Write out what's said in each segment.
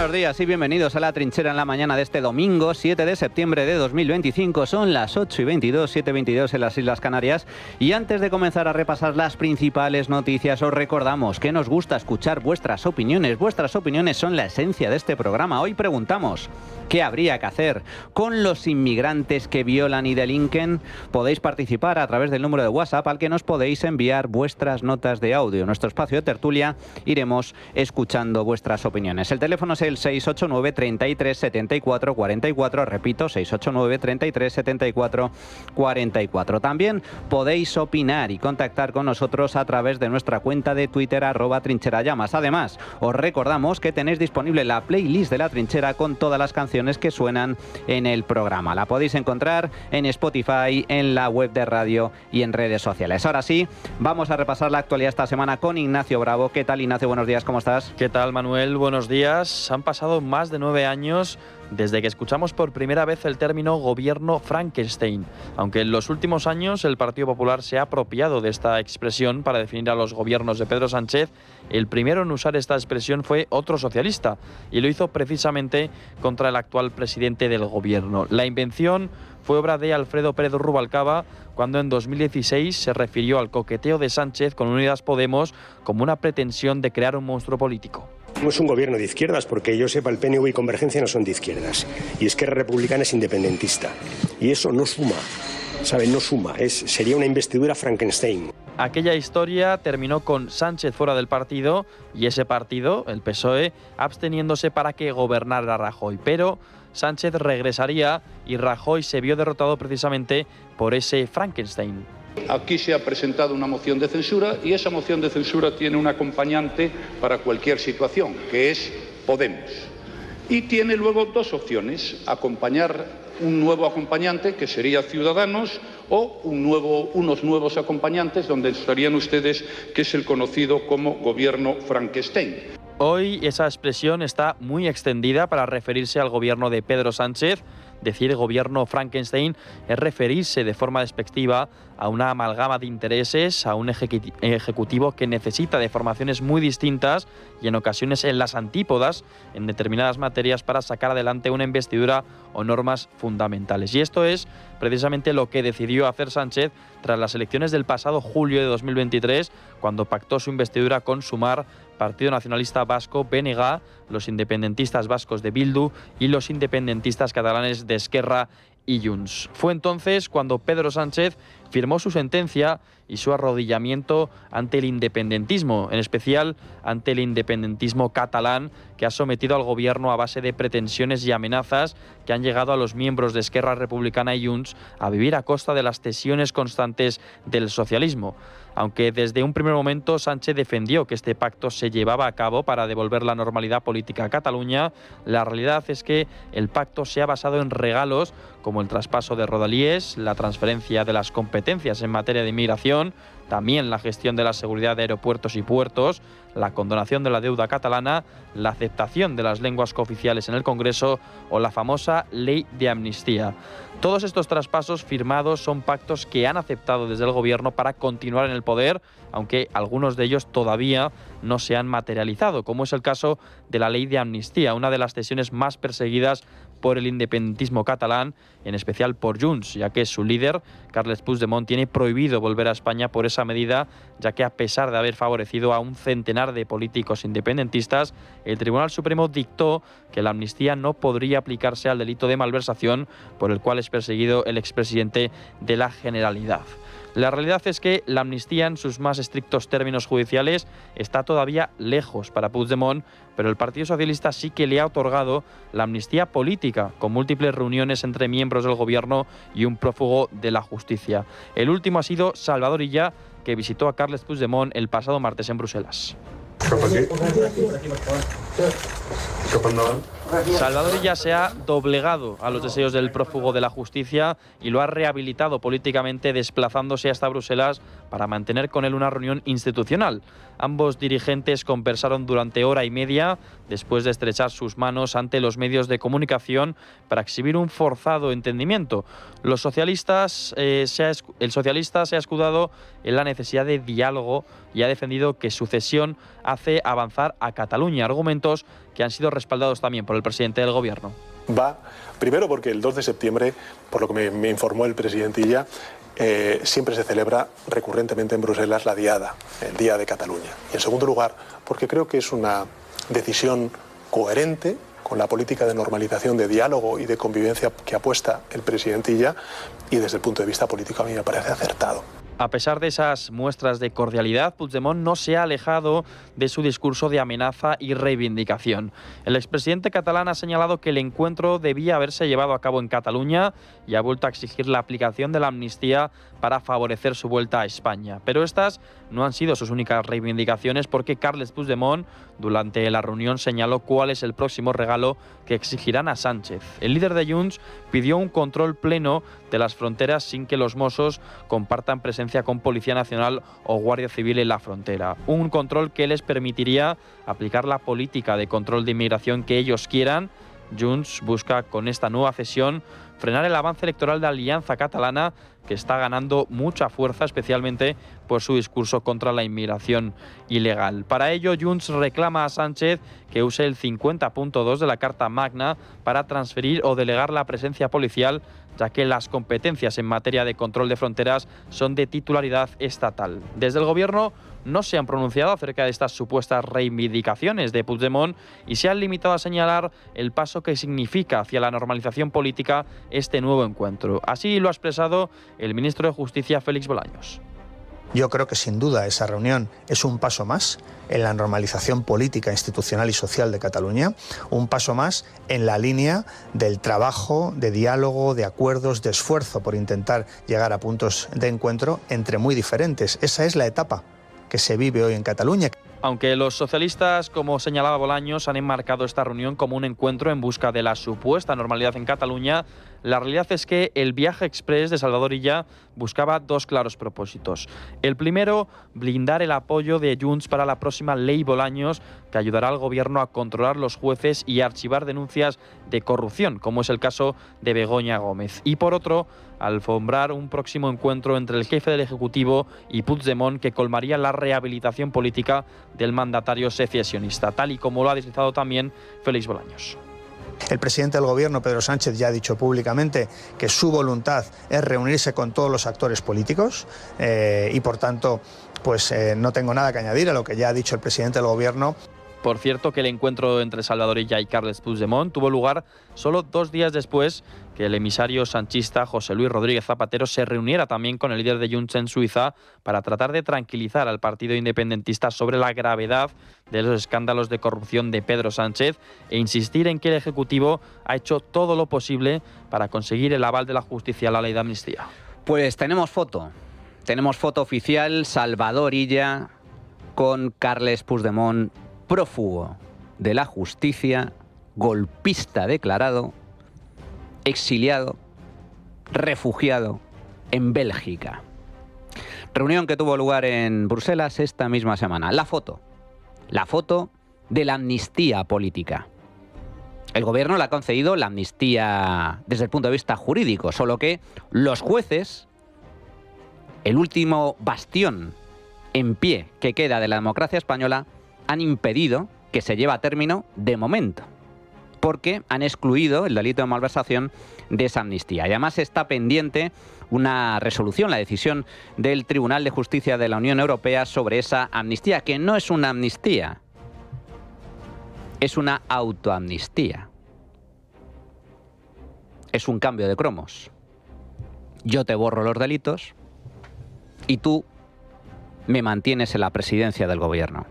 Buenos días y bienvenidos a La Trinchera en la mañana de este domingo, 7 de septiembre de 2025. Son las 8:22, 7:22 en las Islas Canarias. Y antes de comenzar a repasar las principales noticias, os recordamos que nos gusta escuchar vuestras opiniones. Vuestras opiniones son la esencia de este programa. Hoy preguntamos, ¿qué habría que hacer con los inmigrantes que violan y delinquen? Podéis participar a través del número de WhatsApp al que nos podéis enviar vuestras notas de audio. En nuestro espacio de tertulia iremos escuchando vuestras opiniones. El teléfono es el 689 33 74 44, repito, 689 33 74 44. También podéis opinar y contactar con nosotros a través de nuestra cuenta de Twitter @trincherallamas. Además, os recordamos que tenéis disponible la playlist de La Trinchera con todas las canciones que suenan en el programa. La podéis encontrar en Spotify, en la web de radio y en redes sociales. Ahora sí, vamos a repasar la actualidad esta semana con Ignacio Bravo. ¿Qué tal, Ignacio? Buenos días, ¿cómo estás? ¿Qué tal, Manuel? Buenos días. Han pasado más de 9 años desde que escuchamos por primera vez el término gobierno Frankenstein, aunque en los últimos años el Partido Popular se ha apropiado de esta expresión para definir a los gobiernos de Pedro Sánchez. El primero en usar esta expresión fue otro socialista y lo hizo precisamente contra el actual presidente del gobierno. La invención fue obra de Alfredo Pérez Rubalcaba cuando en 2016 se refirió al coqueteo de Sánchez con Unidas Podemos como una pretensión de crear un monstruo político. No es un gobierno de izquierdas, porque yo sepa, el PNV y Convergencia no son de izquierdas. Y Esquerra Republicana es independentista. Y eso no suma, ¿saben? No suma. Sería una investidura Frankenstein. Aquella historia terminó con Sánchez fuera del partido y ese partido, el PSOE, absteniéndose para que gobernara Rajoy. Pero Sánchez regresaría y Rajoy se vio derrotado precisamente por ese Frankenstein. Aquí se ha presentado una moción de censura y esa moción de censura tiene un acompañante para cualquier situación, que es Podemos. Y tiene luego dos opciones: acompañar un nuevo acompañante, que sería Ciudadanos, o unos nuevos acompañantes, donde estarían ustedes, que es el conocido como gobierno Frankenstein. Hoy esa expresión está muy extendida para referirse al gobierno de Pedro Sánchez. Decir gobierno Frankenstein es referirse de forma despectiva a una amalgama de intereses, a un ejecutivo que necesita de formaciones muy distintas y en ocasiones en las antípodas en determinadas materias para sacar adelante una investidura o normas fundamentales. Y esto es precisamente lo que decidió hacer Sánchez tras las elecciones del pasado julio de 2023, cuando pactó su investidura con Sumar, Partido Nacionalista Vasco, BNG, los independentistas vascos de Bildu y los independentistas catalanes de Esquerra y Junts. Fue entonces cuando Pedro Sánchez firmó su sentencia y su arrodillamiento ante el independentismo, en especial ante el independentismo catalán, que ha sometido al gobierno a base de pretensiones y amenazas que han llegado a los miembros de Esquerra Republicana y Junts a vivir a costa de las cesiones constantes del socialismo. Aunque desde un primer momento Sánchez defendió que este pacto se llevaba a cabo para devolver la normalidad política a Cataluña, la realidad es que el pacto se ha basado en regalos como el traspaso de rodalíes, la transferencia de las competencias en materia de inmigración, también la gestión de la seguridad de aeropuertos y puertos, la condonación de la deuda catalana, la aceptación de las lenguas cooficiales en el Congreso o la famosa ley de amnistía. Todos estos traspasos firmados son pactos que han aceptado desde el gobierno para continuar en el poder, aunque algunos de ellos todavía no se han materializado, como es el caso de la ley de amnistía, una de las cesiones más perseguidas por el independentismo catalán, en especial por Junts, ya que su líder, Carles Puigdemont, tiene prohibido volver a España por esa medida, ya que a pesar de haber favorecido a un centenar de políticos independentistas, el Tribunal Supremo dictó que la amnistía no podría aplicarse al delito de malversación por el cual es perseguido el expresidente de la Generalidad. La realidad es que la amnistía en sus más estrictos términos judiciales está todavía lejos para Puigdemont, pero el Partido Socialista sí que le ha otorgado la amnistía política, con múltiples reuniones entre miembros del gobierno y un prófugo de la justicia. El último ha sido Salvador Illa, que visitó a Carles Puigdemont el pasado martes en Bruselas. Salvador Illa se ha doblegado a los deseos del prófugo de la justicia y lo ha rehabilitado políticamente, desplazándose hasta Bruselas para mantener con él una reunión institucional. Ambos dirigentes conversaron durante hora y media después de estrechar sus manos ante los medios de comunicación para exhibir un forzado entendimiento. El socialista se ha escudado en la necesidad de diálogo y ha defendido que su cesión hace avanzar a Cataluña, argumentos que han sido respaldados también por el presidente del Gobierno. Va, primero porque el 2 de septiembre, por lo que me informó el presidente Illa, siempre se celebra recurrentemente en Bruselas la Diada, el Día de Cataluña. Y en segundo lugar, porque creo que es una decisión coherente con la política de normalización, de diálogo y de convivencia que apuesta el presidente Illa, y desde el punto de vista político a mí me parece acertado. A pesar de esas muestras de cordialidad, Puigdemont no se ha alejado de su discurso de amenaza y reivindicación. El expresidente catalán ha señalado que el encuentro debía haberse llevado a cabo en Cataluña y ha vuelto a exigir la aplicación de la amnistía para favorecer su vuelta a España. Pero estas no han sido sus únicas reivindicaciones, porque Carles Puigdemont durante la reunión señaló cuál es el próximo regalo que exigirán a Sánchez. El líder de Junts pidió un control pleno de las fronteras sin que los Mossos compartan presencia con Policía Nacional o Guardia Civil en la frontera. Un control que les permitiría aplicar la política de control de inmigración que ellos quieran. Junts busca con esta nueva cesión frenar el avance electoral de Alianza Catalana, que está ganando mucha fuerza, especialmente por su discurso contra la inmigración ilegal. Para ello, Junts reclama a Sánchez que use el 50.2 de la Carta Magna para transferir o delegar la presencia policial, ya que las competencias en materia de control de fronteras son de titularidad estatal. Desde el Gobierno no se han pronunciado acerca de estas supuestas reivindicaciones de Puigdemont y se han limitado a señalar el paso que significa hacia la normalización política este nuevo encuentro. Así lo ha expresado el ministro de Justicia, Félix Bolaños. Yo creo que sin duda esa reunión es un paso más en la normalización política, institucional y social de Cataluña, un paso más en la línea del trabajo, de diálogo, de acuerdos, de esfuerzo por intentar llegar a puntos de encuentro entre muy diferentes. Esa es la etapa que se vive hoy en Cataluña. Aunque los socialistas, como señalaba Bolaños, han enmarcado esta reunión como un encuentro en busca de la supuesta normalidad en Cataluña, la realidad es que el viaje express de Salvador Illa buscaba dos claros propósitos. El primero, blindar el apoyo de Junts para la próxima ley Bolaños, que ayudará al Gobierno a controlar los jueces y archivar denuncias de corrupción, como es el caso de Begoña Gómez. Y por otro, alfombrar un próximo encuentro entre el jefe del Ejecutivo y Puigdemont, que colmaría la rehabilitación política del mandatario secesionista, tal y como lo ha deslizado también Félix Bolaños. El presidente del Gobierno, Pedro Sánchez, ya ha dicho públicamente que su voluntad es reunirse con todos los actores políticos y, por tanto, no tengo nada que añadir a lo que ya ha dicho el presidente del Gobierno. Por cierto, que el encuentro entre Salvador Illa y Carles Puigdemont tuvo lugar solo 2 días después que el emisario sanchista José Luis Rodríguez Zapatero se reuniera también con el líder de Junts en Suiza para tratar de tranquilizar al partido independentista sobre la gravedad de los escándalos de corrupción de Pedro Sánchez e insistir en que el Ejecutivo ha hecho todo lo posible para conseguir el aval de la justicia a la ley de amnistía. Pues tenemos foto oficial, Salvador Illa con Carles Puigdemont, prófugo de la justicia, golpista declarado, exiliado, refugiado en Bélgica. Reunión que tuvo lugar en Bruselas esta misma semana. La foto de la amnistía política. El Gobierno le ha concedido la amnistía desde el punto de vista jurídico, solo que los jueces, el último bastión en pie que queda de la democracia española, han impedido que se lleve a término de momento, porque han excluido el delito de malversación de esa amnistía. Y además está pendiente una resolución, la decisión del Tribunal de Justicia de la Unión Europea sobre esa amnistía, que no es una amnistía, es una autoamnistía. Es un cambio de cromos. Yo te borro los delitos y tú me mantienes en la presidencia del Gobierno.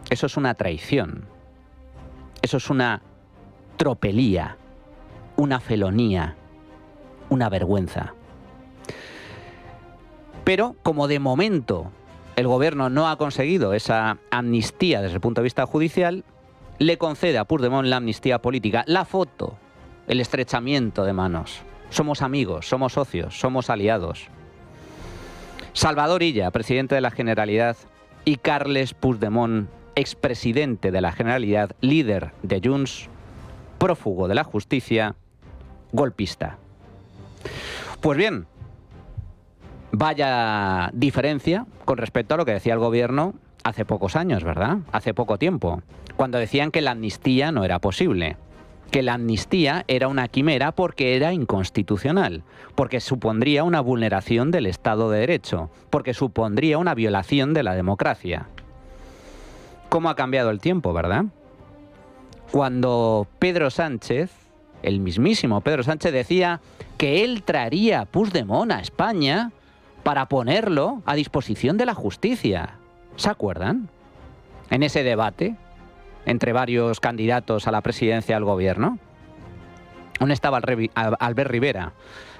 Eso es una traición. Eso es una tropelía, una felonía, una vergüenza. Pero como de momento el Gobierno no ha conseguido esa amnistía desde el punto de vista judicial, le concede a Puigdemont la amnistía política, la foto, el estrechamiento de manos. Somos amigos, somos socios, somos aliados. Salvador Illa, presidente de la Generalitat, y Carles Puigdemont, expresidente de la Generalitat, líder de Junts, prófugo de la justicia, golpista. Pues bien, vaya diferencia con respecto a lo que decía el Gobierno hace pocos años, ¿verdad? Hace poco tiempo, cuando decían que la amnistía no era posible, que la amnistía era una quimera porque era inconstitucional, porque supondría una vulneración del Estado de Derecho, porque supondría una violación de la democracia. ¿Cómo ha cambiado el tiempo, verdad? Cuando Pedro Sánchez, el mismísimo Pedro Sánchez, decía que él traería a Puigdemont a España para ponerlo a disposición de la justicia. ¿Se acuerdan? En ese debate entre varios candidatos a la presidencia del gobierno. Aún estaba Albert Rivera,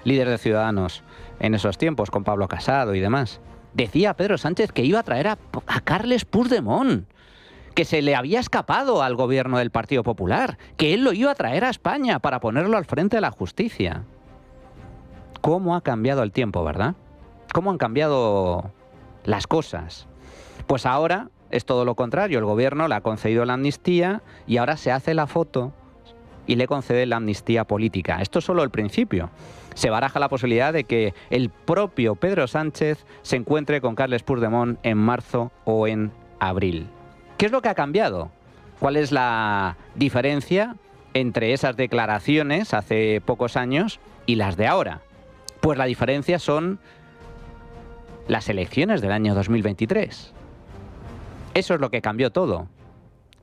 líder de Ciudadanos en esos tiempos, con Pablo Casado y demás. Decía Pedro Sánchez que iba a traer a Carles Puigdemont, que se le había escapado al gobierno del Partido Popular, que él lo iba a traer a España para ponerlo al frente de la justicia. ¿Cómo ha cambiado el tiempo, verdad? ¿Cómo han cambiado las cosas? Pues ahora es todo lo contrario. El gobierno le ha concedido la amnistía y ahora se hace la foto y le concede la amnistía política. Esto es solo el principio. Se baraja la posibilidad de que el propio Pedro Sánchez se encuentre con Carles Puigdemont en marzo o en abril. ¿Qué es lo que ha cambiado? ¿Cuál es la diferencia entre esas declaraciones hace pocos años y las de ahora? Pues la diferencia son las elecciones del año 2023. Eso es lo que cambió todo.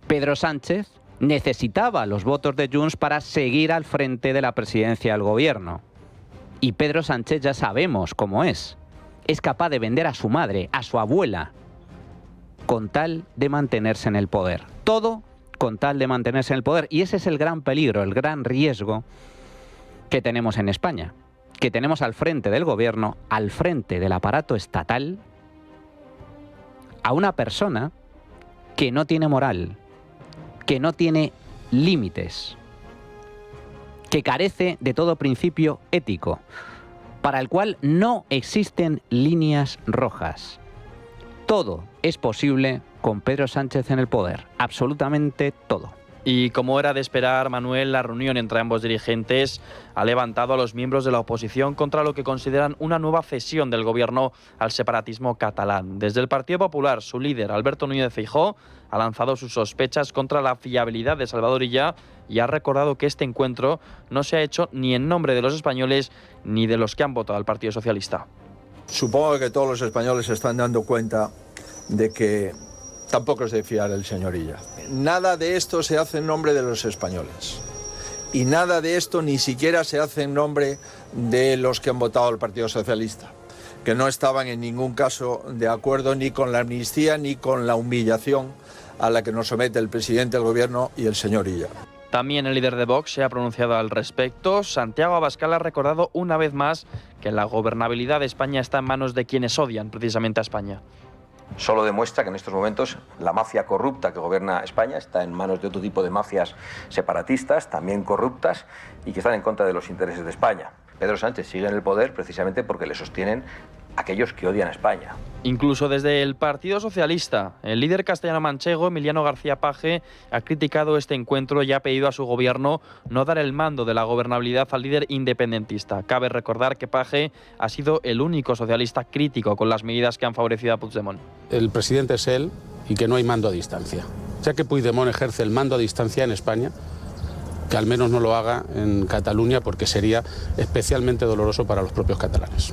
Pedro Sánchez necesitaba los votos de Junts para seguir al frente de la presidencia del gobierno. Y Pedro Sánchez ya sabemos cómo es. Es capaz de vender a su madre, a su abuela, con tal de mantenerse en el poder. Todo con tal de mantenerse en el poder. Y ese es el gran peligro, el gran riesgo que tenemos en España. Que tenemos al frente del gobierno, al frente del aparato estatal, a una persona que no tiene moral, que no tiene límites, que carece de todo principio ético, para el cual no existen líneas rojas. Todo es posible con Pedro Sánchez en el poder, absolutamente todo. Y como era de esperar, Manuel, la reunión entre ambos dirigentes ha levantado a los miembros de la oposición contra lo que consideran una nueva cesión del gobierno al separatismo catalán. Desde el Partido Popular, su líder, Alberto Núñez Feijóo, ha lanzado sus sospechas contra la fiabilidad de Salvador Illa y ha recordado que este encuentro no se ha hecho ni en nombre de los españoles ni de los que han votado al Partido Socialista. Supongo que todos los españoles se están dando cuenta de que tampoco es de fiar el señor Illa. Nada de esto se hace en nombre de los españoles. Y nada de esto ni siquiera se hace en nombre de los que han votado al Partido Socialista, que no estaban en ningún caso de acuerdo ni con la amnistía ni con la humillación a la que nos somete el presidente del gobierno y el señor Illa. También el líder de Vox se ha pronunciado al respecto. Santiago Abascal ha recordado una vez más que la gobernabilidad de España está en manos de quienes odian precisamente a España. Solo demuestra que en estos momentos la mafia corrupta que gobierna España está en manos de otro tipo de mafias separatistas, también corruptas, y que están en contra de los intereses de España. Pedro Sánchez sigue en el poder precisamente porque le sostienen aquellos que odian a España. Incluso desde el Partido Socialista, el líder castellano-manchego, Emiliano García Paje, ha criticado este encuentro y ha pedido a su gobierno no dar el mando de la gobernabilidad al líder independentista. Cabe recordar que Paje ha sido el único socialista crítico con las medidas que han favorecido a Puigdemont. El presidente es él y que no hay mando a distancia. Ya que Puigdemont ejerce el mando a distancia en España, que al menos no lo haga en Cataluña porque sería especialmente doloroso para los propios catalanes.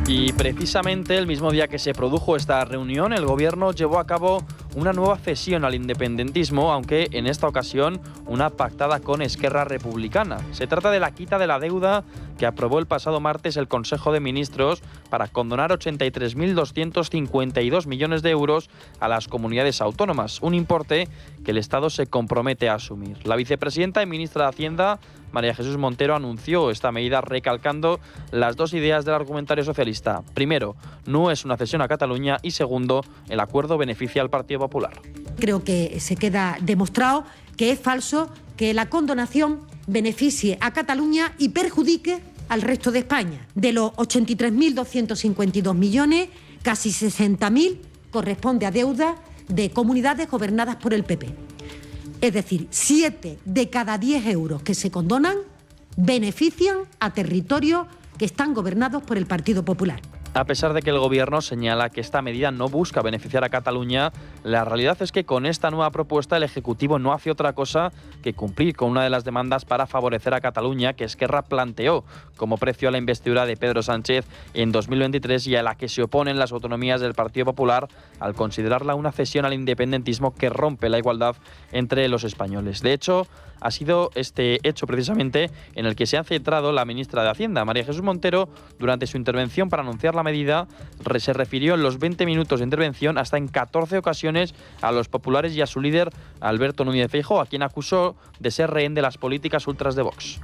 Y precisamente el mismo día que se produjo esta reunión, el gobierno llevó a cabo una nueva cesión al independentismo, aunque en esta ocasión una pactada con Esquerra Republicana. Se trata de la quita de la deuda que aprobó el pasado martes el Consejo de Ministros para condonar 83.252 millones de euros a las comunidades autónomas, un importe que el Estado se compromete a asumir. La vicepresidenta y ministra de Hacienda, María Jesús Montero, anunció esta medida recalcando las dos ideas del argumentario socialista. Primero, no es una cesión a Cataluña y segundo, el acuerdo beneficia al Partido Popular. Creo que se queda demostrado que es falso que la condonación beneficie a Cataluña y perjudique al resto de España. De los 83.252 millones, casi 60.000 corresponde a deuda de comunidades gobernadas por el PP. Es decir, 7 de cada 10 euros que se condonan benefician a territorios que están gobernados por el Partido Popular. A pesar de que el Gobierno señala que esta medida no busca beneficiar a Cataluña, la realidad es que con esta nueva propuesta el Ejecutivo no hace otra cosa que cumplir con una de las demandas para favorecer a Cataluña que Esquerra planteó como precio a la investidura de Pedro Sánchez en 2023 y a la que se oponen las autonomías del Partido Popular al considerarla una cesión al independentismo que rompe la igualdad entre los españoles. De hecho, ha sido este hecho precisamente en el que se ha centrado la ministra de Hacienda, María Jesús Montero, durante su intervención para anunciar la medida. Se refirió en los 20 minutos de intervención hasta en 14 ocasiones a los populares y a su líder, Alberto Núñez Feijóo, a quien acusó de ser rehén de las políticas ultras de Vox.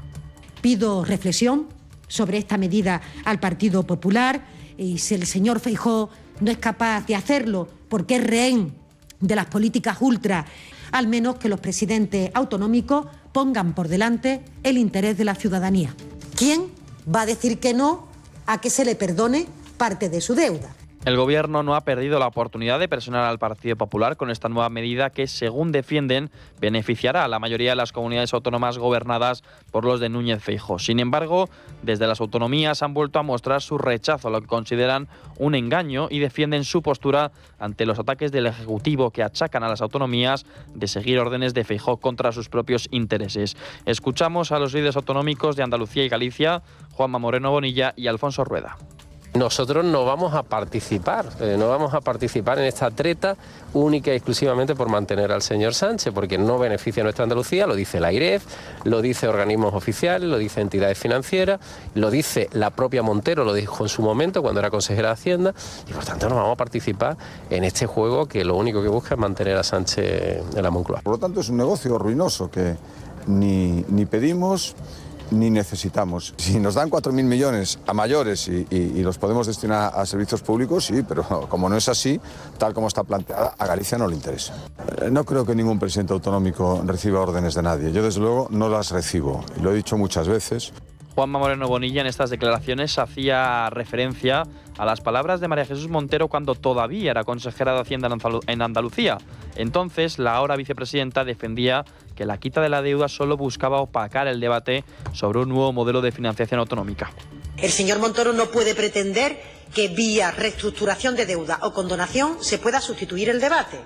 Pido reflexión sobre esta medida al Partido Popular y si el señor Feijóo no es capaz de hacerlo porque es rehén de las políticas ultras, al menos que los presidentes autonómicos pongan por delante el interés de la ciudadanía. ¿Quién va a decir que no a que se le perdone parte de su deuda? El Gobierno no ha perdido la oportunidad de presionar al Partido Popular con esta nueva medida que, según defienden, beneficiará a la mayoría de las comunidades autónomas gobernadas por los de Núñez Feijóo. Sin embargo, desde las autonomías han vuelto a mostrar su rechazo a lo que consideran un engaño y defienden su postura ante los ataques del Ejecutivo que achacan a las autonomías de seguir órdenes de Feijóo contra sus propios intereses. Escuchamos a los líderes autonómicos de Andalucía y Galicia, Juanma Moreno Bonilla y Alfonso Rueda. Nosotros no vamos a participar en esta treta única y exclusivamente por mantener al señor Sánchez, porque no beneficia a nuestra Andalucía, lo dice la AIREF, lo dice organismos oficiales, lo dice entidades financieras, lo dice la propia Montero, lo dijo en su momento cuando era consejera de Hacienda, y por tanto no vamos a participar en este juego que lo único que busca es mantener a Sánchez en la Moncloa. Por lo tanto es un negocio ruinoso que ni pedimos ni necesitamos. Si nos dan 4.000 millones a mayores y los podemos destinar a servicios públicos, sí, pero como no es así, tal como está planteada, a Galicia no le interesa. No creo que ningún presidente autonómico reciba órdenes de nadie. Yo, desde luego, no las recibo. Y lo he dicho muchas veces. Juanma Moreno Bonilla en estas declaraciones hacía referencia a las palabras de María Jesús Montero cuando todavía era consejera de Hacienda en Andalucía. Entonces, la ahora vicepresidenta defendía que la quita de la deuda solo buscaba opacar el debate sobre un nuevo modelo de financiación autonómica. El señor Montoro no puede pretender que vía reestructuración de deuda o condonación se pueda sustituir el debate.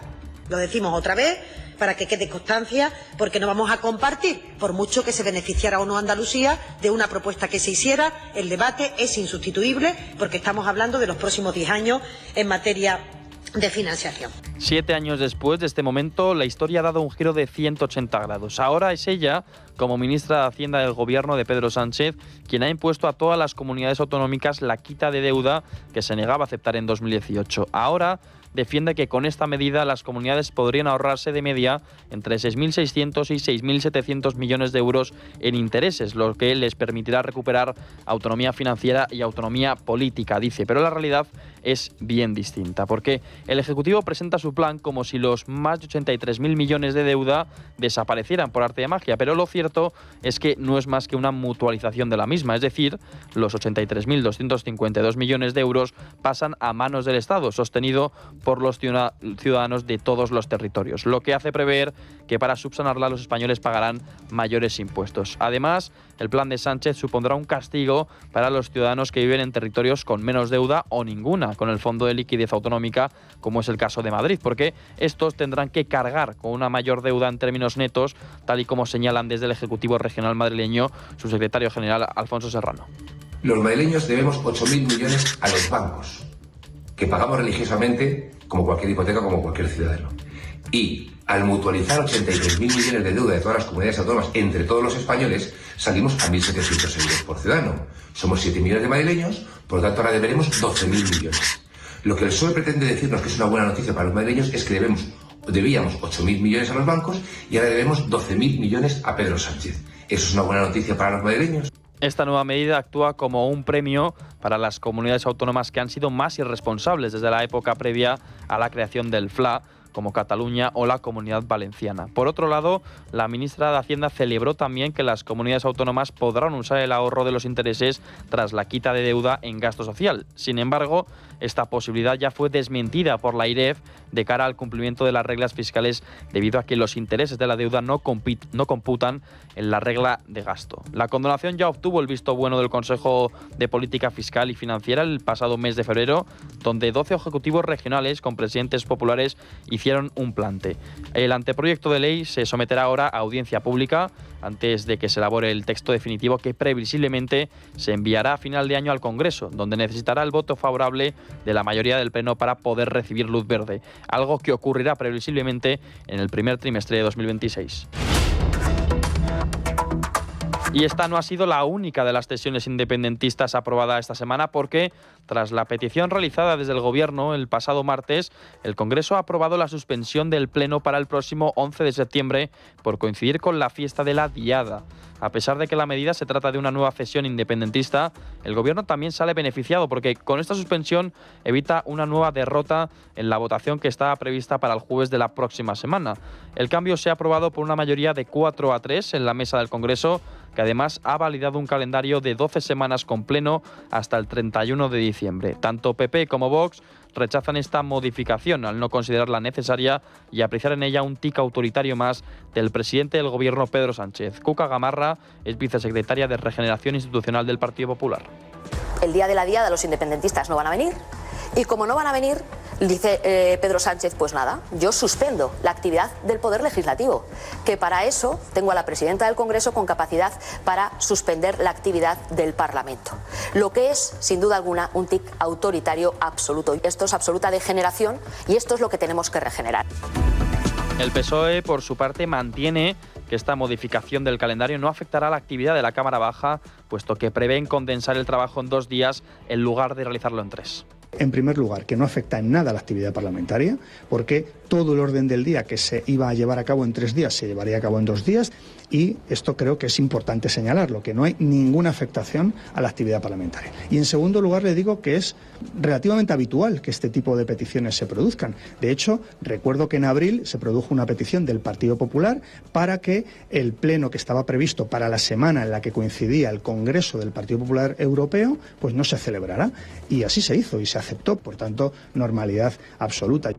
Lo decimos otra vez para que quede constancia, porque no vamos a compartir, por mucho que se beneficiara o no Andalucía de una propuesta que se hiciera, el debate es insustituible porque estamos hablando de los próximos 10 años en materia de financiación. 7 años después de este momento, la historia ha dado un giro de 180 grados. Ahora es ella, como ministra de Hacienda del Gobierno de Pedro Sánchez, quien ha impuesto a todas las comunidades autonómicas la quita de deuda que se negaba a aceptar en 2018. Ahora defiende que con esta medida las comunidades podrían ahorrarse de media entre 6.600 y 6.700 millones de euros en intereses, lo que les permitirá recuperar autonomía financiera y autonomía política, dice. Pero la realidad es bien distinta, porque el Ejecutivo presenta su plan como si los más de 83.000 millones de deuda desaparecieran por arte de magia, pero lo cierto es que no es más que una mutualización de la misma, es decir, los 83.252 millones de euros pasan a manos del Estado, sostenido por los ciudadanos de todos los territorios, lo que hace prever que para subsanarla los españoles pagarán mayores impuestos. Además, el plan de Sánchez supondrá un castigo para los ciudadanos que viven en territorios con menos deuda o ninguna con el Fondo de Liquidez Autonómica, como es el caso de Madrid, porque estos tendrán que cargar con una mayor deuda en términos netos, tal y como señalan desde el Ejecutivo Regional madrileño su secretario general Alfonso Serrano. Los madrileños debemos 8.000 millones a los bancos, que pagamos religiosamente como cualquier hipoteca, como cualquier ciudadano. Y al mutualizar 83.000 millones de deuda de todas las comunidades autónomas entre todos los españoles, salimos a 1.700 euros por ciudadano. Somos 7 millones de madrileños, por lo tanto ahora deberemos 12.000 millones. Lo que el PSOE pretende decirnos que es una buena noticia para los madrileños es que debíamos 8.000 millones a los bancos y ahora debemos 12.000 millones a Pedro Sánchez. ¿Eso es una buena noticia para los madrileños? Esta nueva medida actúa como un premio para las comunidades autónomas que han sido más irresponsables desde la época previa a la creación del FLA, como Cataluña o la Comunidad Valenciana. Por otro lado, la ministra de Hacienda celebró también que las comunidades autónomas podrán usar el ahorro de los intereses tras la quita de deuda en gasto social. Sin embargo, esta posibilidad ya fue desmentida por la AIREF de cara al cumplimiento de las reglas fiscales debido a que los intereses de la deuda no computan en la regla de gasto. La condonación ya obtuvo el visto bueno del Consejo de Política Fiscal y Financiera el pasado mes de febrero, donde 12 ejecutivos regionales con presidentes populares hicieron un plante. El anteproyecto de ley se someterá ahora a audiencia pública antes de que se elabore el texto definitivo que previsiblemente se enviará a final de año al Congreso, donde necesitará el voto favorable de la mayoría del Pleno para poder recibir luz verde, algo que ocurrirá previsiblemente en el primer trimestre de 2026. Y esta no ha sido la única de las cesiones independentistas aprobada esta semana porque, tras la petición realizada desde el Gobierno el pasado martes, el Congreso ha aprobado la suspensión del Pleno para el próximo 11 de septiembre por coincidir con la fiesta de la Diada. A pesar de que la medida se trata de una nueva cesión independentista, el Gobierno también sale beneficiado porque con esta suspensión evita una nueva derrota en la votación que está prevista para el jueves de la próxima semana. El cambio se ha aprobado por una mayoría de 4-3 en la mesa del Congreso, que además ha validado un calendario de 12 semanas con pleno hasta el 31 de diciembre. Tanto PP como Vox rechazan esta modificación al no considerarla necesaria y apreciar en ella un tic autoritario más del presidente del Gobierno, Pedro Sánchez. Cuca Gamarra es vicesecretaria de Regeneración Institucional del Partido Popular. El día de la Diada los independentistas no van a venir y como no van a venir, dice Pedro Sánchez, pues nada, yo suspendo la actividad del Poder Legislativo, que para eso tengo a la presidenta del Congreso con capacidad para suspender la actividad del Parlamento. Lo que es, sin duda alguna, un tic autoritario absoluto. Esto es absoluta degeneración y esto es lo que tenemos que regenerar. El PSOE, por su parte, mantiene que esta modificación del calendario no afectará a la actividad de la Cámara Baja, puesto que prevén condensar el trabajo en 2 días en lugar de realizarlo en 3. En primer lugar, que no afecta en nada a la actividad parlamentaria, porque todo el orden del día que se iba a llevar a cabo en 3 días se llevaría a cabo en 2 días, y esto creo que es importante señalarlo, que no hay ninguna afectación a la actividad parlamentaria. Y en segundo lugar le digo que es relativamente habitual que este tipo de peticiones se produzcan. De hecho, recuerdo que en abril se produjo una petición del Partido Popular para que el pleno que estaba previsto para la semana en la que coincidía el Congreso del Partido Popular Europeo, pues no se celebrara. Y así se hizo y se aceptó, por tanto, normalidad absoluta.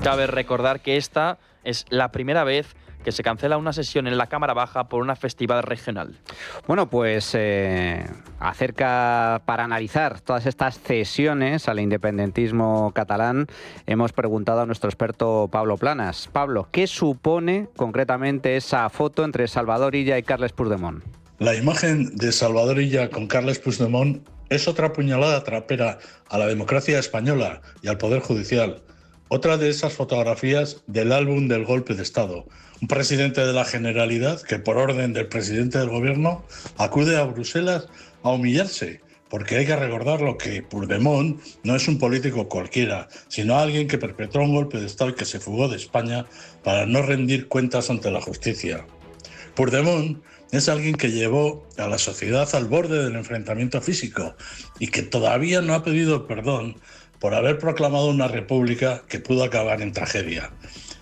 Cabe recordar que esta es la primera vez que se cancela una sesión en la Cámara Baja por una festividad regional. Bueno, pues para analizar todas estas cesiones al independentismo catalán, hemos preguntado a nuestro experto Pablo Planas. Pablo, ¿qué supone concretamente esa foto entre Salvador Illa y Carles Puigdemont? La imagen de Salvador Illa con Carles Puigdemont es otra puñalada trapera a la democracia española y al Poder Judicial. Otra de esas fotografías del álbum del golpe de Estado. Un presidente de la Generalidad que, por orden del presidente del Gobierno, acude a Bruselas a humillarse, porque hay que recordar que Puigdemont no es un político cualquiera, sino alguien que perpetró un golpe de Estado y que se fugó de España para no rendir cuentas ante la justicia. Puigdemont es alguien que llevó a la sociedad al borde del enfrentamiento físico y que todavía no ha pedido perdón por haber proclamado una república que pudo acabar en tragedia.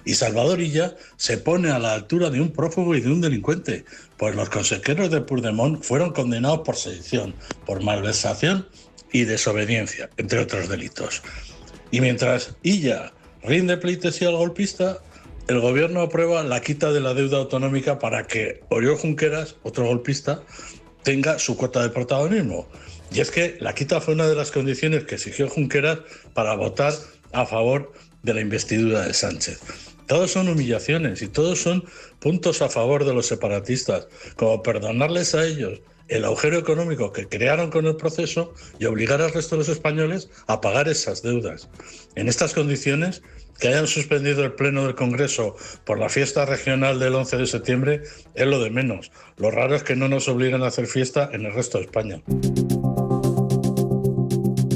Y Salvador Illa se pone a la altura de un prófugo y de un delincuente, pues los consejeros de Puigdemont fueron condenados por sedición, por malversación y desobediencia, entre otros delitos. Y mientras Illa rinde pleitesía al golpista, el gobierno aprueba la quita de la deuda autonómica para que Oriol Junqueras, otro golpista, tenga su cuota de protagonismo. Y es que la quita fue una de las condiciones que exigió Junqueras para votar a favor de la investidura de Sánchez. Todos son humillaciones y todos son puntos a favor de los separatistas, como perdonarles a ellos el agujero económico que crearon con el proceso y obligar al resto de los españoles a pagar esas deudas. En estas condiciones, que hayan suspendido el pleno del Congreso por la fiesta regional del 11 de septiembre es lo de menos. Lo raro es que no nos obliguen a hacer fiesta en el resto de España.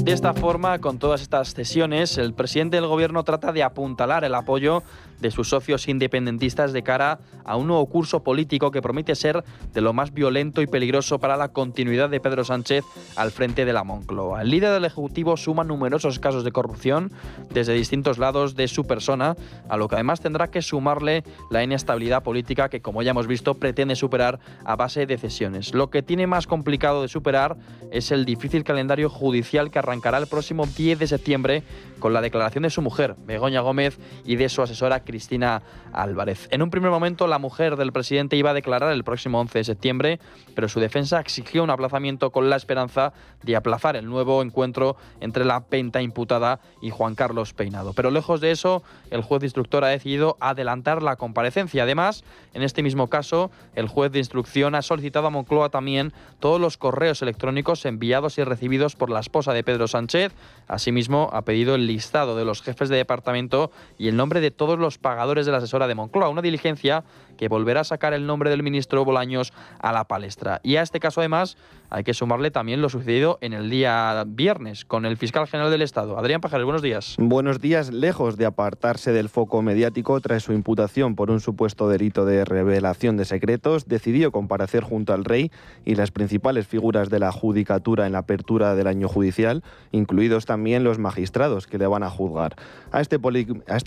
De esta forma, con todas estas cesiones, el presidente del Gobierno trata de apuntalar el apoyo de sus socios independentistas de cara a un nuevo curso político que promete ser de lo más violento y peligroso para la continuidad de Pedro Sánchez al frente de la Moncloa. El líder del Ejecutivo suma numerosos casos de corrupción desde distintos lados de su persona, a lo que además tendrá que sumarle la inestabilidad política que, como ya hemos visto, pretende superar a base de cesiones. Lo que tiene más complicado de superar es el difícil calendario judicial que arrancará el próximo 10 de septiembre con la declaración de su mujer, Begoña Gómez, y de su asesora, Cristina Álvarez. En un primer momento, la mujer del presidente iba a declarar el próximo 11 de septiembre, pero su defensa exigió un aplazamiento con la esperanza de aplazar el nuevo encuentro entre la pentaimputada y Juan Carlos Peinado. Pero lejos de eso, el juez de instructor ha decidido adelantar la comparecencia. Además, en este mismo caso, el juez de instrucción ha solicitado a Moncloa también todos los correos electrónicos enviados y recibidos por la esposa de Pedro Sánchez. Asimismo, ha pedido el listado de los jefes de departamento y el nombre de todos los pagadores de la asesora de Moncloa, una diligencia que volverá a sacar el nombre del ministro Bolaños a la palestra. Y a este caso, además, hay que sumarle también lo sucedido en el día viernes con el fiscal general del Estado. Adrián Pajares, buenos días. Buenos días. Lejos de apartarse del foco mediático tras su imputación por un supuesto delito de revelación de secretos, decidió comparecer junto al rey y las principales figuras de la judicatura en la apertura del año judicial, incluidos también los magistrados que le van a juzgar. A este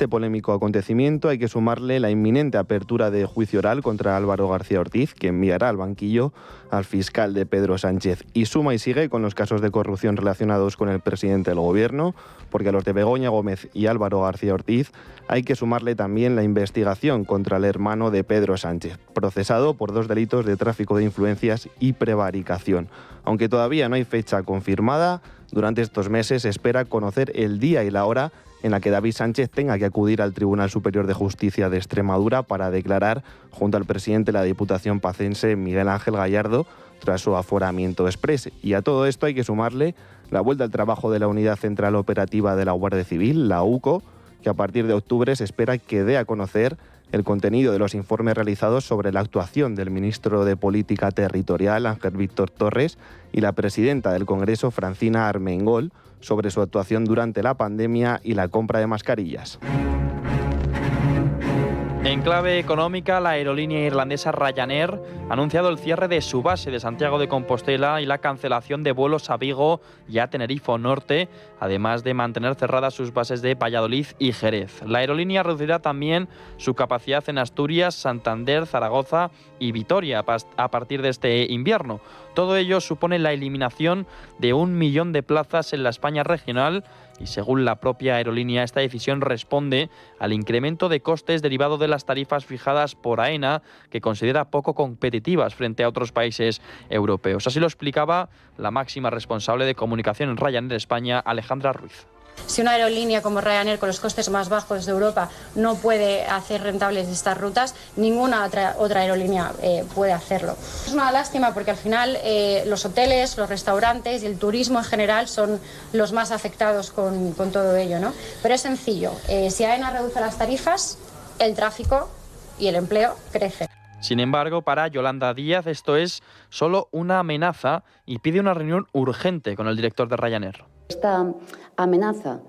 polémico acontecimiento hay que sumarle la inminente apertura de juicio oral contra Álvaro García Ortiz, que enviará al banquillo al fiscal de Pedro Sánchez. Y suma y sigue con los casos de corrupción relacionados con el presidente del Gobierno, porque a los de Begoña Gómez y Álvaro García Ortiz hay que sumarle también la investigación contra el hermano de Pedro Sánchez, procesado por 2 delitos de tráfico de influencias y prevaricación. Aunque todavía no hay fecha confirmada, durante estos meses se espera conocer el día y la hora en la que David Sánchez tenga que acudir al Tribunal Superior de Justicia de Extremadura para declarar junto al presidente de la Diputación pacense, Miguel Ángel Gallardo, tras su aforamiento exprés. Y a todo esto hay que sumarle la vuelta al trabajo de la Unidad Central Operativa de la Guardia Civil, la UCO, que a partir de octubre se espera que dé a conocer el contenido de los informes realizados sobre la actuación del ministro de Política Territorial, Ángel Víctor Torres, y la presidenta del Congreso, Francina Armengol, sobre su actuación durante la pandemia y la compra de mascarillas. En clave económica, la aerolínea irlandesa Ryanair ha anunciado el cierre de su base de Santiago de Compostela y la cancelación de vuelos a Vigo y a Tenerife Norte, además de mantener cerradas sus bases de Valladolid y Jerez. La aerolínea reducirá también su capacidad en Asturias, Santander, Zaragoza y Vitoria a partir de este invierno. Todo ello supone la eliminación de 1 millón de plazas en la España regional y, según la propia aerolínea, esta decisión responde al incremento de costes derivado de las tarifas fijadas por AENA, que considera poco competitivas frente a otros países europeos. Así lo explicaba la máxima responsable de comunicación en Ryanair España, Alejandra Ruiz. Si una aerolínea como Ryanair, con los costes más bajos de Europa, no puede hacer rentables estas rutas, ninguna otra aerolínea puede hacerlo. Es una lástima porque al final los hoteles, los restaurantes y el turismo en general son los más afectados con todo ello, ¿no? Pero es sencillo. Si AENA reduce las tarifas, el tráfico y el empleo crecen. Sin embargo, para Yolanda Díaz esto es solo una amenaza y pide una reunión urgente con el director de Ryanair. Esta amenaza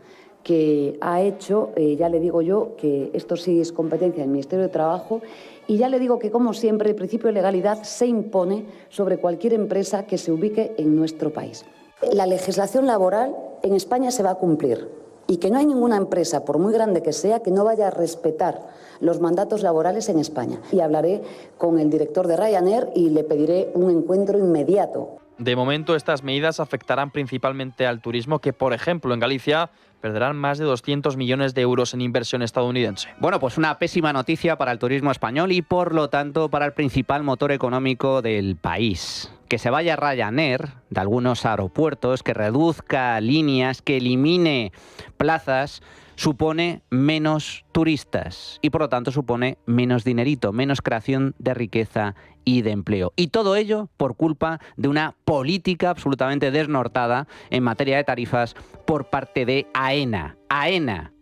que ha hecho, ya le digo yo que esto sí es competencia del Ministerio de Trabajo, y ya le digo que, como siempre, el principio de legalidad se impone sobre cualquier empresa que se ubique en nuestro país. La legislación laboral en España se va a cumplir y que no hay ninguna empresa, por muy grande que sea, que no vaya a respetar los mandatos laborales en España. Y hablaré con el director de Ryanair y le pediré un encuentro inmediato. De momento, estas medidas afectarán principalmente al turismo, que, por ejemplo, en Galicia perderán más de 200 millones de euros en inversión estadounidense. Bueno, pues una pésima noticia para el turismo español y, por lo tanto, para el principal motor económico del país. Que se vaya Ryanair de algunos aeropuertos, que reduzca líneas, que elimine plazas, supone menos turistas y, por lo tanto, supone menos dinerito, menos creación de riqueza y de empleo. Y todo ello por culpa de una política absolutamente desnortada en materia de tarifas por parte de AENA. AENA,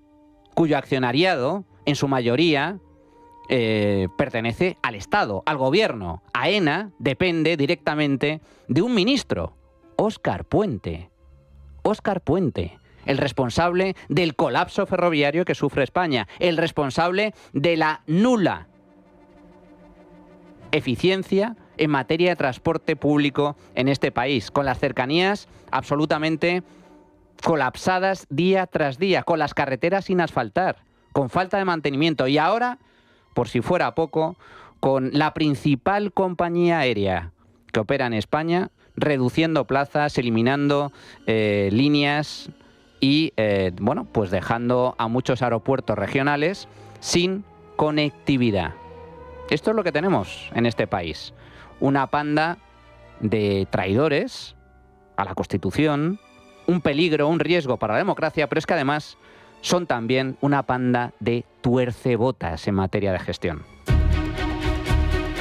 cuyo accionariado, en su mayoría, pertenece al Estado, al Gobierno. AENA depende directamente de un ministro, Óscar Puente. Óscar Puente, el responsable del colapso ferroviario que sufre España, el responsable de la nula eficiencia en materia de transporte público en este país, con las cercanías absolutamente colapsadas día tras día, con las carreteras sin asfaltar, con falta de mantenimiento y ahora, por si fuera poco, con la principal compañía aérea que opera en España, reduciendo plazas, eliminando líneas y, pues dejando a muchos aeropuertos regionales sin conectividad. Esto es lo que tenemos en este país. Una panda de traidores a la Constitución, un peligro, un riesgo para la democracia, pero es que además son también una panda de tuercebotas en materia de gestión.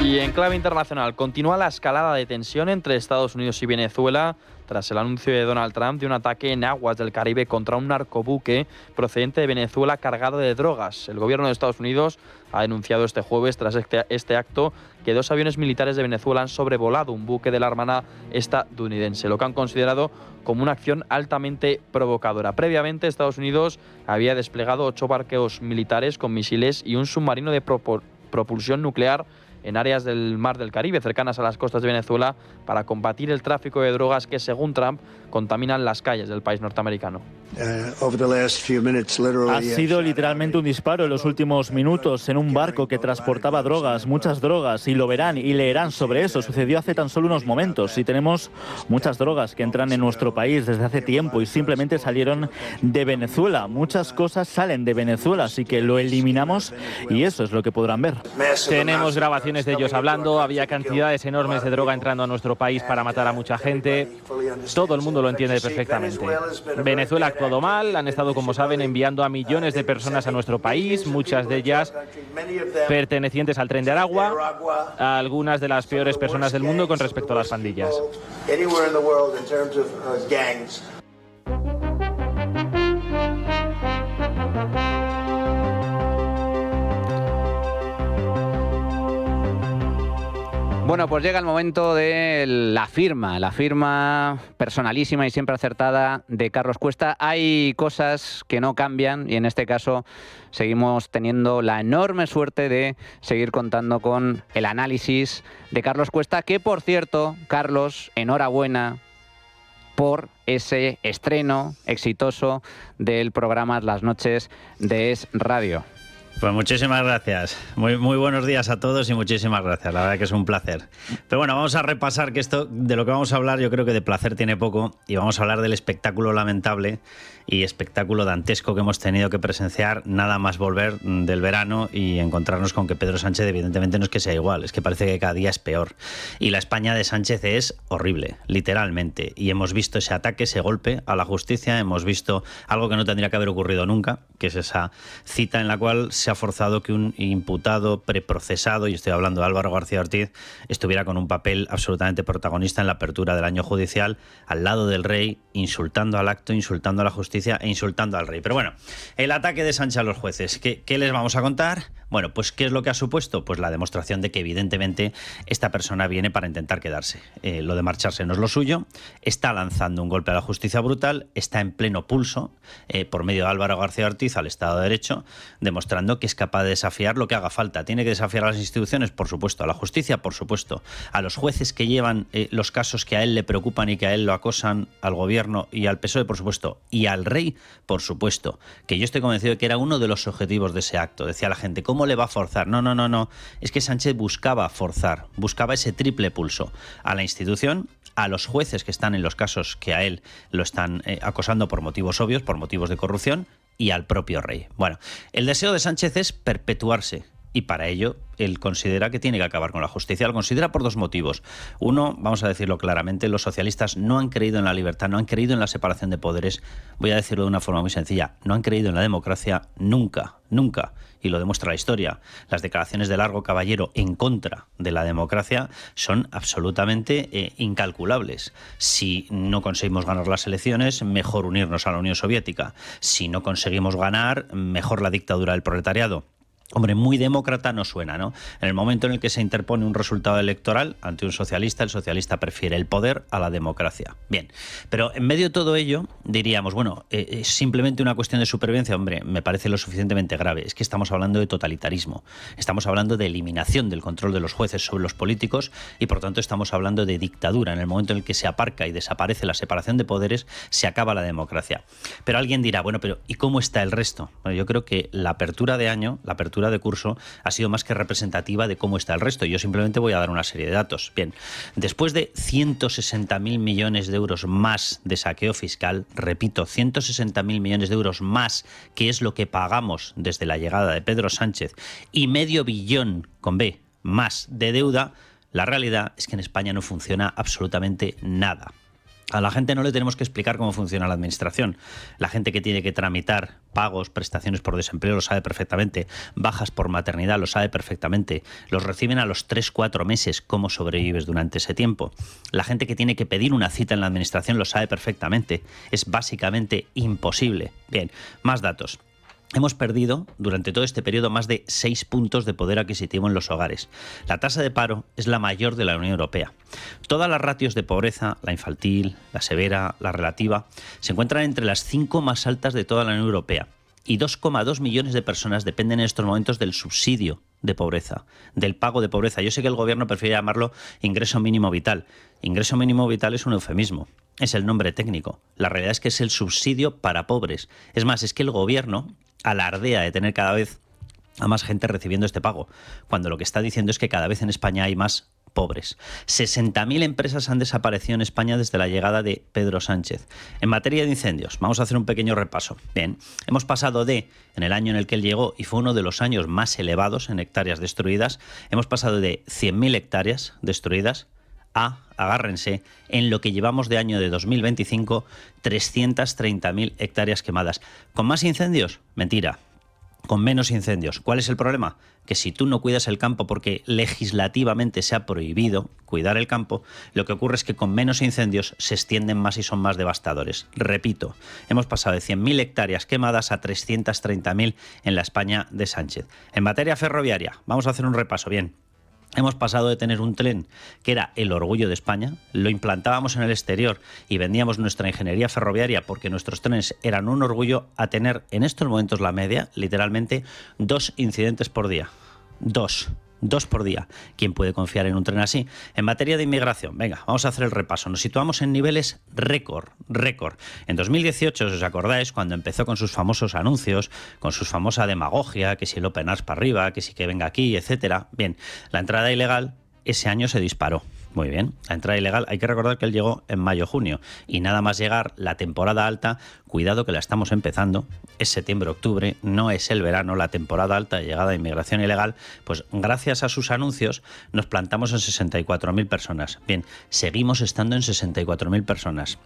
Y en clave internacional, continúa la escalada de tensión entre Estados Unidos y Venezuela tras el anuncio de Donald Trump de un ataque en aguas del Caribe contra un narcobuque procedente de Venezuela cargado de drogas. El gobierno de Estados Unidos ha denunciado este jueves, tras este acto, que 2 aviones militares de Venezuela han sobrevolado un buque de la Armada estadounidense, lo que han considerado como una acción altamente provocadora. Previamente, Estados Unidos había desplegado 8 barcos militares con misiles y un submarino de propulsión nuclear en áreas del Mar del Caribe, cercanas a las costas de Venezuela, para combatir el tráfico de drogas que, según Trump, contaminan las calles del país norteamericano. Ha sido literalmente un disparo en los últimos minutos en un barco que transportaba drogas, muchas drogas, y lo verán y leerán sobre eso. Sucedió hace tan solo unos momentos y tenemos muchas drogas que entran en nuestro país desde hace tiempo y simplemente salieron de Venezuela. Muchas cosas salen de Venezuela, así que lo eliminamos y eso es lo que podrán ver. Tenemos grabaciones de ellos hablando, había cantidades enormes de droga entrando a nuestro país para matar a mucha gente. Todo el mundo lo entiende perfectamente. Venezuela ha actuado mal, han estado, como saben, enviando a millones de personas a nuestro país, muchas de ellas pertenecientes al Tren de Aragua, a algunas de las peores personas del mundo con respecto a las pandillas. Bueno, pues llega el momento de la firma personalísima y siempre acertada de Carlos Cuesta. Hay cosas que no cambian y en este caso seguimos teniendo la enorme suerte de seguir contando con el análisis de Carlos Cuesta, que por cierto, Carlos, enhorabuena por ese estreno exitoso del programa Las Noches de Es Radio. Pues muchísimas gracias. Muy buenos días a todos y muchísimas gracias. La verdad que es un placer. Pero bueno, vamos a repasar que esto, de lo que vamos a hablar, yo creo que de placer tiene poco, y vamos a hablar del espectáculo lamentable y espectáculo dantesco que hemos tenido que presenciar nada más volver del verano y encontrarnos con que Pedro Sánchez evidentemente no es que sea igual, es que parece que cada día es peor. Y la España de Sánchez es horrible, literalmente. Y hemos visto ese ataque, ese golpe a la justicia, hemos visto algo que no tendría que haber ocurrido nunca, que es esa cita en la cual se ha forzado que un imputado preprocesado, y estoy hablando de Álvaro García Ortiz, estuviera con un papel absolutamente protagonista en la apertura del año judicial, al lado del rey, insultando al acto, insultando a la justicia e insultando al rey. Pero bueno, el ataque de Sánchez a los jueces, ¿qué les vamos a contar? Bueno, pues ¿qué es lo que ha supuesto? Pues la demostración de que evidentemente esta persona viene para intentar quedarse. Lo de marcharse no es lo suyo, está lanzando un golpe a la justicia brutal, está en pleno pulso por medio de Álvaro García Ortiz al Estado de Derecho, demostrando que es capaz de desafiar lo que haga falta. Tiene que desafiar a las instituciones, por supuesto, a la justicia, por supuesto, a los jueces que llevan los casos que a él le preocupan y que a él lo acosan, al gobierno y al PSOE, por supuesto, y al rey, por supuesto, que yo estoy convencido de que era uno de los objetivos de ese acto. Decía la gente, ¿cómo le va a forzar? No. Es que Sánchez buscaba forzar, buscaba ese triple pulso a la institución, a los jueces que están en los casos que a él lo están acosando por motivos obvios, por motivos de corrupción, y al propio rey. Bueno, el deseo de Sánchez es perpetuarse. Y para ello, él considera que tiene que acabar con la justicia. Lo considera por 2 motivos. Uno, vamos a decirlo claramente, los socialistas no han creído en la libertad, no han creído en la separación de poderes. Voy a decirlo de una forma muy sencilla. No han creído en la democracia nunca. Y lo demuestra la historia. Las declaraciones de Largo Caballero en contra de la democracia son absolutamente incalculables. Si no conseguimos ganar las elecciones, mejor unirnos a la Unión Soviética. Si no conseguimos ganar, mejor la dictadura del proletariado. Hombre, muy demócrata no suena, ¿no? En el momento en el que se interpone un resultado electoral ante un socialista, el socialista prefiere el poder a la democracia. Bien, pero en medio de todo ello diríamos, bueno, es simplemente una cuestión de supervivencia. Hombre, me parece lo suficientemente grave. Es que estamos hablando de totalitarismo, estamos hablando de eliminación del control de los jueces sobre los políticos y por tanto estamos hablando de dictadura. En el momento en el que se aparca y desaparece la separación de poderes, se acaba la democracia. Pero alguien dirá, bueno, pero ¿y cómo está el resto? Bueno, yo creo que la apertura de año, la apertura de curso ha sido más que representativa de cómo está el resto. Yo simplemente voy a dar una serie de datos. Bien, después de 160.000 millones de euros más de saqueo fiscal, repito, 160.000 millones de euros más, que es lo que pagamos desde la llegada de Pedro Sánchez, y medio billón, con B, más de deuda, la realidad es que en España no funciona absolutamente nada. A la gente no le tenemos que explicar cómo funciona la administración. La gente que tiene que tramitar pagos, prestaciones por desempleo lo sabe perfectamente. Bajas por maternidad lo sabe perfectamente. Los reciben a los 3-4 meses. ¿Cómo sobrevives durante ese tiempo? La gente que tiene que pedir una cita en la administración lo sabe perfectamente. Es básicamente imposible. Bien, más datos. Hemos perdido durante todo este periodo más de 6 puntos de poder adquisitivo en los hogares. La tasa de paro es la mayor de la Unión Europea. Todas las ratios de pobreza, la infantil, la severa, la relativa, se encuentran entre las 5 más altas de toda la Unión Europea. Y 2,2 millones de personas dependen en estos momentos del subsidio de pobreza, del pago de pobreza. Yo sé que el gobierno prefiere llamarlo ingreso mínimo vital. Ingreso mínimo vital es un eufemismo, es el nombre técnico. La realidad es que es el subsidio para pobres. Es más, es que el gobierno alardea de tener cada vez a más gente recibiendo este pago, cuando lo que está diciendo es que cada vez en España hay más pobres. 60.000 empresas han desaparecido en España desde la llegada de Pedro Sánchez. En materia de incendios, vamos a hacer un pequeño repaso. Bien, hemos pasado de, en el año en el que él llegó, y fue uno de los años más elevados en hectáreas destruidas, hemos pasado de 100.000 hectáreas destruidas a, agárrense, en lo que llevamos de año de 2025, 330.000 hectáreas quemadas. ¿Con más incendios? Mentira. Con menos incendios. ¿Cuál es el problema? Que si tú no cuidas el campo porque legislativamente se ha prohibido cuidar el campo, lo que ocurre es que con menos incendios se extienden más y son más devastadores. Repito, hemos pasado de 100.000 hectáreas quemadas a 330.000 en la España de Sánchez. En materia ferroviaria, vamos a hacer un repaso. Bien. Hemos pasado de tener un tren que era el orgullo de España, lo implantábamos en el exterior y vendíamos nuestra ingeniería ferroviaria porque nuestros trenes eran un orgullo, a tener en estos momentos la media, literalmente, 2 incidentes por día. 2 por día. ¿Quién puede confiar en un tren así? En materia de inmigración, venga, vamos a hacer el repaso. Nos situamos en niveles récord. En 2018, si os acordáis, cuando empezó con sus famosos anuncios, con su famosa demagogia, que si el Open Arms para arriba, que si que venga aquí, etcétera. Bien, la entrada ilegal ese año se disparó. Muy bien, la entrada ilegal, hay que recordar que él llegó en mayo-junio y nada más llegar la temporada alta, cuidado que la estamos empezando, es septiembre-octubre, no es el verano, la temporada alta de llegada de inmigración ilegal, pues gracias a sus anuncios nos plantamos en 64.000 personas. Bien, seguimos estando en 64.000 personas.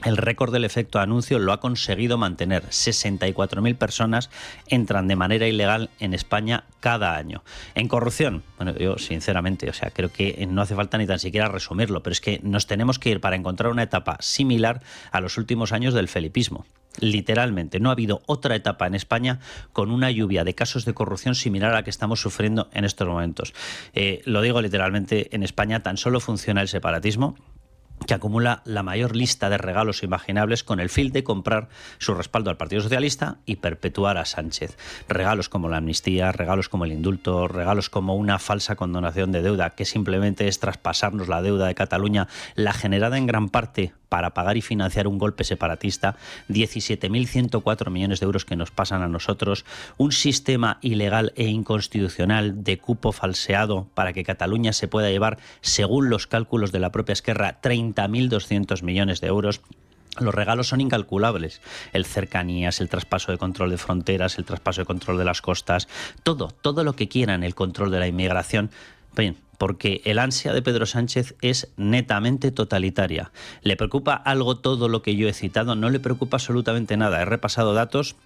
El récord del efecto anuncio lo ha conseguido mantener. 64.000 personas entran de manera ilegal en España cada año. En corrupción, bueno, yo sinceramente, creo que no hace falta ni tan siquiera resumirlo, pero es que nos tenemos que ir para encontrar una etapa similar a los últimos años del felipismo. Literalmente, no ha habido otra etapa en España con una lluvia de casos de corrupción similar a la que estamos sufriendo en estos momentos. Lo digo literalmente, en España tan solo funciona el separatismo, que acumula la mayor lista de regalos imaginables con el fin de comprar su respaldo al Partido Socialista y perpetuar a Sánchez. Regalos como la amnistía, regalos como el indulto, regalos como una falsa condonación de deuda, que simplemente es traspasarnos la deuda de Cataluña, la generada en gran parte para pagar y financiar un golpe separatista, 17.104 millones de euros que nos pasan a nosotros, un sistema ilegal e inconstitucional de cupo falseado para que Cataluña se pueda llevar, según los cálculos de la propia Esquerra, 30.200 millones de euros. Los regalos son incalculables. El cercanías, el traspaso de control de fronteras, el traspaso de control de las costas, todo lo que quieran, el control de la inmigración. Bien, porque el ansia de Pedro Sánchez es netamente totalitaria. ¿Le preocupa algo todo lo que yo he citado? No le preocupa absolutamente nada. He repasado datos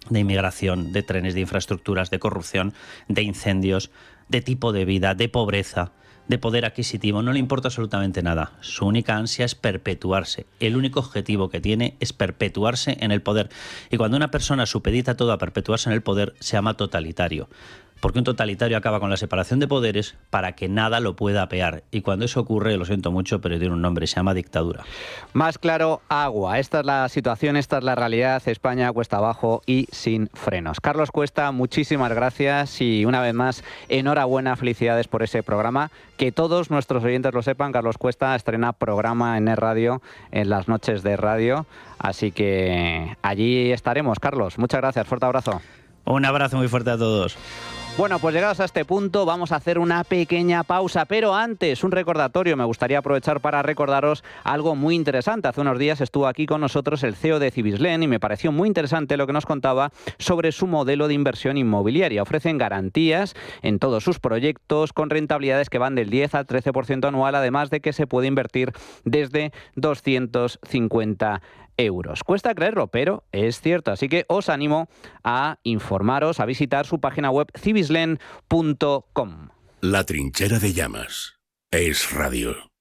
de inmigración, de trenes, de infraestructuras, de corrupción, de incendios, de tipo de vida, de pobreza. de poder adquisitivo, no le importa absolutamente nada. Su única ansia es perpetuarse. El único objetivo que tiene es perpetuarse en el poder. Y cuando una persona supedita todo a perpetuarse en el poder, se llama totalitario. Porque un totalitario acaba con la separación de poderes para que nada lo pueda apear. Y cuando eso ocurre, lo siento mucho, pero tiene un nombre, se llama dictadura. Más claro, agua. Esta es la situación, esta es la realidad. España cuesta abajo y sin frenos. Carlos Cuesta, muchísimas gracias y una vez más, enhorabuena, felicidades por ese programa. Que todos nuestros oyentes lo sepan, Carlos Cuesta estrena programa en Radio, en las noches de radio. Así que allí estaremos, Carlos. Muchas gracias, fuerte abrazo. Un abrazo muy fuerte a todos. Bueno, pues llegados a este punto vamos a hacer una pequeña pausa, pero antes un recordatorio. Me gustaría aprovechar para recordaros algo muy interesante. Hace unos días estuvo aquí con nosotros el CEO de Cibislen y me pareció muy interesante lo que nos contaba sobre su modelo de inversión inmobiliaria. Ofrecen garantías en todos sus proyectos con rentabilidades que van del 10 al 13% anual, además de que se puede invertir desde 250 euros. Cuesta creerlo, pero es cierto. Así que os animo a informaros, a visitar su página web cibislen.com. La trinchera de llamas es radio.